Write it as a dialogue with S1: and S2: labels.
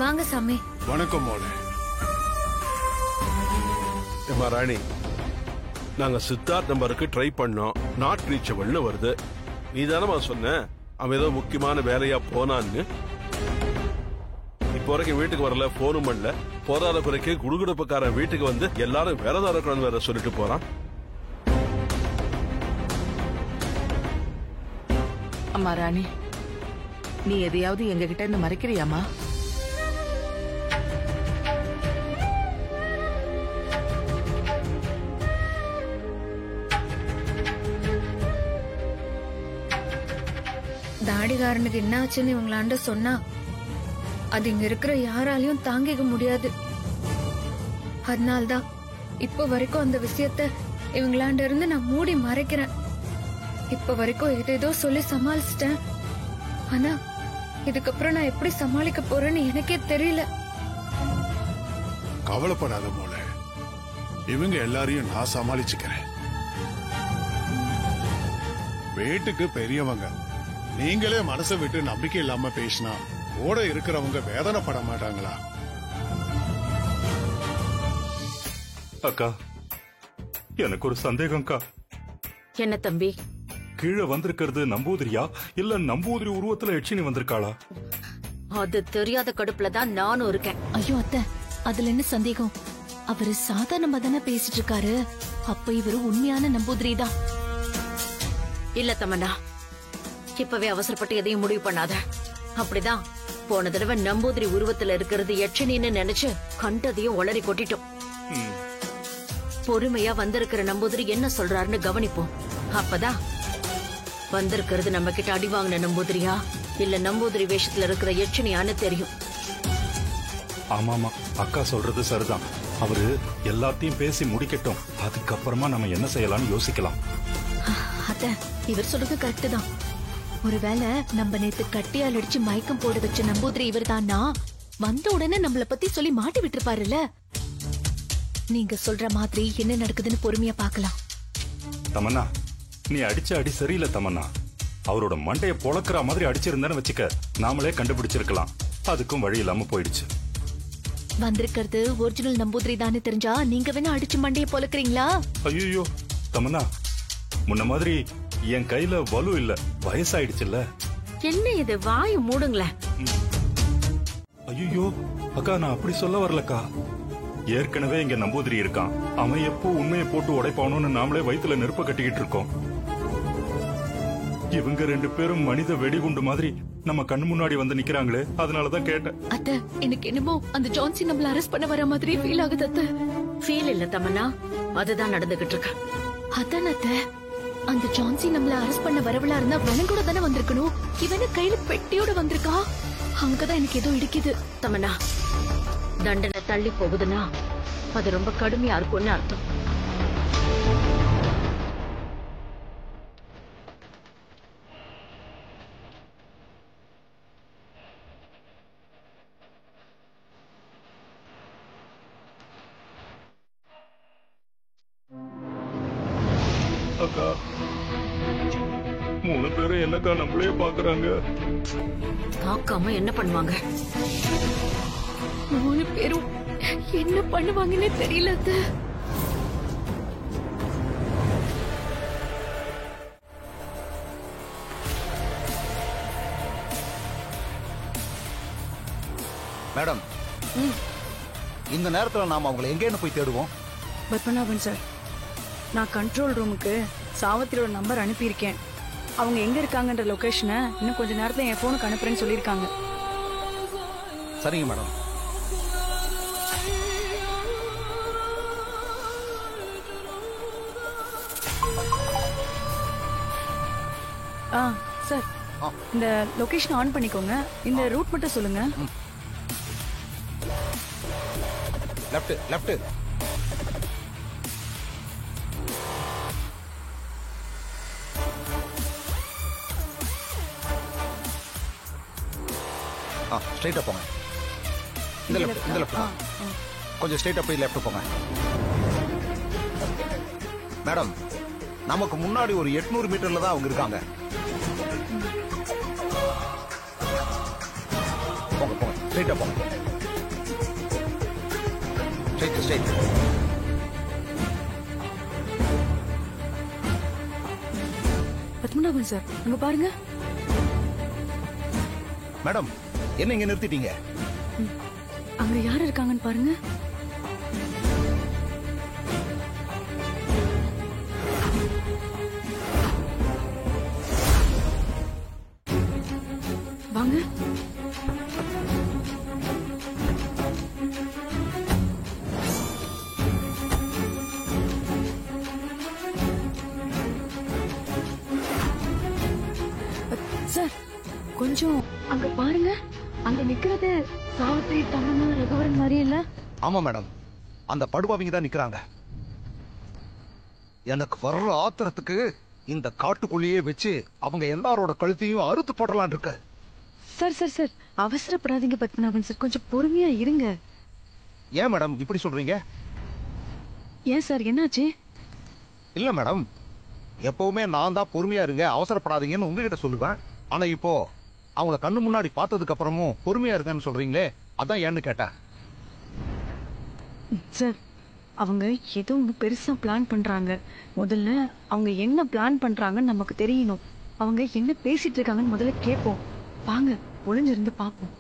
S1: வாங்க சாமி.
S2: வணக்கம் மோளே.
S3: ராணி, நாங்க சித்தார்த் நம்பருக்கு ட்ரை பண்ணோம், நாட் ரீச்சபிள்னு வருது. நீ தானமா சொன்ன அவன் ஏதோ முக்கியமான வேலையா போனான்னு. இப்போ வரைக்கும் வீட்டுக்கு வரல, போனும் பண்ணல. போதாத குறைக்கு குடுகுடுப்புக்காரன் வீட்டுக்கு வந்து எல்லாரும் வேறதா இருக்கணும்னு வேற சொல்லிட்டு போறான்.
S4: அம்மா ராணி, நீ எதையாவது எங்க கிட்ட இருந்து மறைக்கிறியாமா?
S1: தாடிகாரனுக்கு என்ன ஆச்சுன்னு இவங்களாண்ட சொன்னா அது இங்க இருக்கிற யாராலையும் தாங்கிக்க முடியாது. அதனால்தான் இப்ப வரைக்கும் அந்த விஷயத்த இவங்களாண்ட இருந்து நான் மூடி மறைக்கிறேன். இப்ப வரைக்கும் ஏதேதோ சொல்லி சமாளிச்சிட்டேன். ஆனா இதுக்கப்புறம் நான் எப்படி சமாளிக்க போறேன்னு எனக்கே தெரியல.
S2: கவலைப்படாத மோளே, இவங்க எல்லாரையும் நான் சமாளிச்சுக்கிறேன். வீட்டுக்கு பெரியவங்க, நீங்களே மனசை விட்டு நம்பிக்கை இல்லாம பேசினா கூட இருக்கிறவங்க வேதனைப்பட மாட்டாங்களா?
S5: அக்கா, எனக்கு ஒரு சந்தேகம்க்கா.
S4: என்ன தம்பி?
S5: கீழே வந்திருக்கிறது நம்பூதிரியா இல்ல நம்பூதிரி உருவத்துல யட்சினி வந்திருக்காளா?
S4: அது தெரியாத கடுப்புல தான் நானும் இருக்கேன்.
S6: ஐயோ அத்தை, அதுல என்ன சந்தேகம்? அவரு சாதாரணமா தானே பேசிட்டு இருக்காரு. அப்ப இவரு உண்மையான நம்பூதிரி தான்.
S4: இல்ல தமன்னா, இப்பவே அவசரப்பட்டு எதையும் முடிவு பண்ணாத. அப்படிதான் போன தடவை நம்பூதிரி உருவத்துல இருக்கிறது யட்சினின்னு நினைச்சு கண்டதையும் ஒளறி கொட்டிட்டோம். பொறுமையா வந்திருக்கிற நம்பூதிரி என்ன சொல்றாருன்னு கவனிப்போம். அப்பதான் வந்திருக்கிறது நம்ம கிட்ட அடி வாங்கின நம்பூதிரியா இல்ல நம்பூதிரி வேஷத்துல இருக்கிற யட்சினியான்னு தெரியும்.
S5: ஆமாமா, அக்கா சொல்றது சரிதான். அவரு எல்லாத்தையும் பேசி முடிக்கட்டும், அதுக்கப்புறமா நம்ம என்ன செய்யலாம்னு யோசிக்கலாம்.
S6: அத்தை, இவர் சொல்றது கரெக்ட் தான். ஒருவேளை நம்ம நேத்து கட்டியால் அடிச்சு மயக்கம் போட வச்ச நம்பூதிரி இவர் தானா வந்த உடனே நம்மள பத்தி சொல்லி மாட்டி விட்டுருப்பாருல்ல. நீங்க சொல்ற மாதிரி என்ன நடக்குதுன்னு பொறுமையா பாக்கலாம்.
S5: தமன்னா, நீ அடிச்ச அடி சரியில்லை தமன்னா. அவரோட மண்டைய பொளக்குற மாதிரி அடிச்சிருந்தேன்னு வச்சுக்க, நாமளே கண்டுபிடிச்சிருக்கலாம். அதுக்கும் வழி இல்லாம போயிடுச்சு.
S6: வந்திருக்கிறது ஒரிஜினல் நம்பூதிரி தானே தெரிஞ்சா நீங்க வேணா அடிச்சு மண்டைய பொளக்குறீங்களா?
S5: ஐயோ தமன்னா, முன்ன மாதிரி என் கையில வலு இல்ல, வயசாயிடுச்சுல்ல.
S4: என்ன இது, வாய் மூடுங்களேன்.
S5: ஐயோ அக்கா, நான் அப்படி சொல்ல வரலக்கா. ஏற்கனவே இங்க நம்பூதிரி இருக்கான். அவன் எப்போ உண்மையை போட்டு உடைப்பானோன்னு நாமளே வயித்துல நெருப்ப கட்டிக்கிட்டு இருக்கோம். இவங்க ரெண்டு பேரும் மனித வெடிகுண்டு மாதிரி நம்ம கண்ணு முன்னாடி வந்து நிக்கிறாங்களே, அதனாலதான் கேட்டேன்.
S6: அத்தை, எனக்கு என்னமோ அந்த ஜான்சி நம்மள அரெஸ்ட் பண்ண வர மாதிரி ஃபீல் ஆகுது அத்தை.
S4: ஃபீல் இல்ல தமன்னா, அதுதான் நடந்துகிட்டு இருக்கு.
S6: அதான் அத்தை, அந்த ஜான்சி நம்மள அரெஸ்ட் பண்ண வரவளா இருந்தா வனங்கூட தானே வந்திருக்கணும். இவன கையில பெட்டியோட வந்திருக்கா. அங்கதான் எனக்கு ஏதோ இடிக்குது.
S4: தமன்னா, தண்டனை தள்ளி போகுதுன்னா அது ரொம்ப கடுமையா இருக்கும்னு அர்த்தம்.
S5: அக்கா, 3 பேரும் என்னக்கா நம்மளே பாக்குறாங்க.
S4: பார்க்காம என்ன பண்ணுவாங்க?
S6: 3 பேரும் என்ன பண்ணுவாங்கன்னே தெரியல அத்தை.
S7: மேடம், இந்த நேரத்துல நாம அவங்களை எங்கேன்னு போய் தேடுவோம்?
S8: பத்மநாபன் சார், நான் கண்ட்ரோல் ரூமுக்கு சாவத்திரோட நம்பர் அனுப்பியிருக்கேன். அவங்க எங்க இருக்காங்கன்ற லொகேஷனை இன்னும் கொஞ்ச நேரத்துல என் போனுக்கு அனுப்புறேன்னு சொல்லியிருக்காங்க.
S7: சரிங்க மேடம்.
S8: சார், இந்த லொகேஷன் ஆன் பண்ணிக்கோங்க. இந்த ரூட் மட்டும் சொல்லுங்க.
S7: Left left. ஸ்ட்ரைட்டா போங்க. இந்த லெஃப்ட், இந்த லெஃப்ட். கொஞ்சம் ஸ்ட்ரைட்டா போய் லெஃப்ட் போங்க. மேடம், நமக்கு முன்னாடி ஒரு 800 மீட்டர்ல தான் அவங்க இருக்காங்க. போங்க போங்க. ஸ்ட்ரைட்டா போங்க. ஸ்ட்ரைட்.
S8: பத்மநாபன் சார் அங்க பாருங்க.
S7: மேடம், என்ன இங்க நிறுத்திட்டீங்க?
S8: அங்க யார் இருக்காங்கன்னு பாருங்க. வாங்க. சார் கொஞ்சம் அங்க பாருங்க. அங்க நிக்கிறது சாவித்ரி, தமன்னா, ரகுவரன் மாதிரி இல்ல?
S7: ஆமா மேடம், அந்த படுபாவிங்க தான் நிக்கிறாங்க. எனக்கு வர்ற ஆத்திரத்துக்கு இந்த காட்டுக்குள்ளேயே வச்சு அவங்க எல்லாரோட கழுத்தையும் அறுத்து போடலான் இருக்க.
S8: சார் அவசரப்படாதீங்க பத்மநாபன் சார், கொஞ்சம் பொறுமையா இருங்க.
S7: ஏன் மேடம் இப்படி சொல்றீங்க?
S8: ஏன் சார் என்னாச்சு?
S7: இல்ல மேடம், எப்பவுமே நான் தான் பொறுமையா இருங்க, அவசரப்படாதீங்கன்னு உங்ககிட்ட சொல்லுவேன். ஆனா இப்போ அவங்க கண்ணு முன்னாடி பார்த்ததுக்கு அப்புறமும் பொறுமையா இருங்கன்னு சொல்றீங்களே, அதான் ஏன்னு கேட்டேன்.
S8: சார் அவங்க ஏதோ ஒன்று பெருசா பிளான் பண்றாங்க. முதல்ல அவங்க என்ன பிளான் பண்றாங்கன்னு நமக்கு தெரியணும். அவங்க என்ன பேசிட்டு இருக்காங்கன்னு முதல்ல கேட்போம். வாங்க, ஒளிஞ்சிருந்து பார்ப்போம்.